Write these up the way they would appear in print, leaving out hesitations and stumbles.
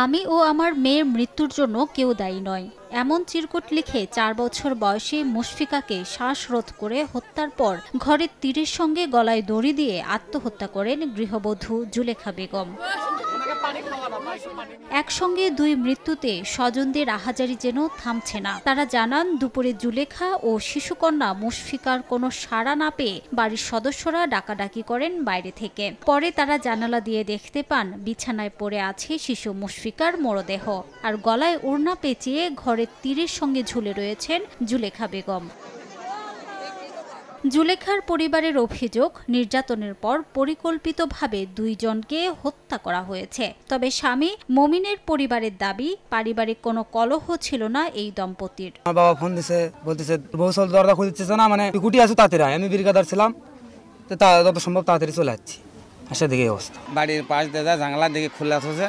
আমি ও আমার মেয়ের মৃত্যুর জন্য কেউ দায়ী নয়, এমন চিরকুট লিখে ৪ বছর বয়সী মুশফিকাকে শ্বাসরোধ করে হত্যার পর ঘরের তীরের সঙ্গে গলায় দড়ি দিয়ে আত্মহত্যা করেন গৃহবধূ জুলেখা বেগম। একসঙ্গে দুই মৃত্যুতে স্বজনদের আহাজারি যেন থামছে না। তারা জানান, দুপুরে জুলেখা ও শিশুকন্যা মুশফিকার কোনো সাড়া না পেয়ে বাড়ির সদস্যরা ডাকাডাকি করেন বাইরে থেকে। পরে তারা জানালা দিয়ে দেখতে পান বিছানায় পড়ে আছে শিশু মুশফিকার মরদেহ, আর গলায় ওড়না পেঁচিয়ে ঘরের তীরের সঙ্গে ঝুলে রয়েছেন জুলেখা বেগম। জুলেখার পরিবারের অভিযোগ, নির্যাতনের পর পরিকল্পিতভাবে দুইজনকে হত্যা করা হয়েছে। তবে স্বামী মমিনের পরিবারের দাবি, পারিবারিক কোনো কলহ ছিল না এই দম্পতির। আমার বাবা ফোন দিছে, বলতেছে বউসল দরজা খুলতেছে না, মানে কুটি আছে তাড়াতাড়ি। আমি বিরগাদার ছিলাম, তো যত সম্ভব তাড়াতাড়ি চলে যাচ্ছি। আসে দিকে অবস্থা, বাড়ির পাশ দিয়ে যায়, জানলার দিকে খোলা আছে,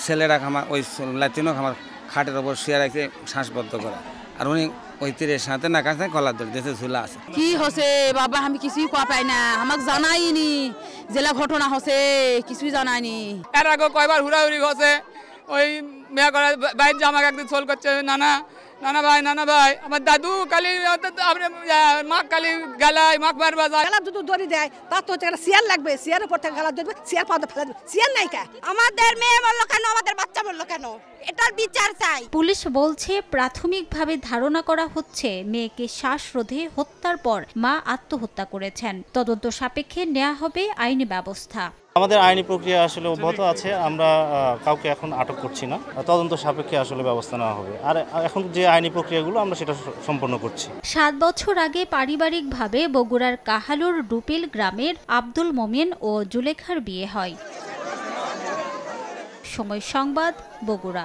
ছেলেরা আমার ওই লাতিনও আমার খাটের ওপর শুয়ে রাখছে শ্বাসবদ্ধ করা, আর উনি ওই তীরের সাথে না কাছে কলার দড়ি দেশে ঝুলা আছে। কি হচ্ছে বাবা, আমি কিছুই কোয়া পাই না, আমাকে জানাইনি জেলা ঘটনা হচ্ছে, কিছুই জানাইনি। এর আগে কয়বার হুড়াহুড়ি হচ্ছে, ওই মেয়া করে বাইর জামাক একদিন সোল করছে, নানা নানা ভাই আমার দাদু কালি মাক কালি গালায় মাক মারবা যায়, গালা দুটো দড়ি দেয়, তার তো একটা চেয়ার লাগবে, চেয়ারের উপর থেকে গালা ধরবে, চেয়ার পাওয়া ফেলা দেবে, চেয়ার নাই কে। আমাদের মেয়ে মরলো কেন, আমাদের বাচ্চা মরলো কেন, এটার বিচার চাই। পুলিশ বলছে, প্রাথমিকভাবে ধারণা করা হচ্ছে মেয়েকে শ্বাসরোধে হত্যার পর মা আত্মহত্যা করেছেন। তদন্ত সাপেক্ষে নেওয়া হবে আইনি ব্যবস্থা। আমাদের আইনি প্রক্রিয়া আসলে অব্যাহত আছে, আমরা কাউকে এখন আটক করছি না, তদন্ত সাপেক্ষে আসলে ব্যবস্থা নেওয়া হবে। আর এখন যে আইনি প্রক্রিয়াগুলো আমরা সেটা সম্পন্ন করছি। ৭ বছর আগে পারিবারিকভাবে বগুড়ার কাহালুর রুপিল গ্রামের আব্দুল মোমিন ও জুলেখার বিয়ে হয়। সময় সংবাদ, বগুড়া।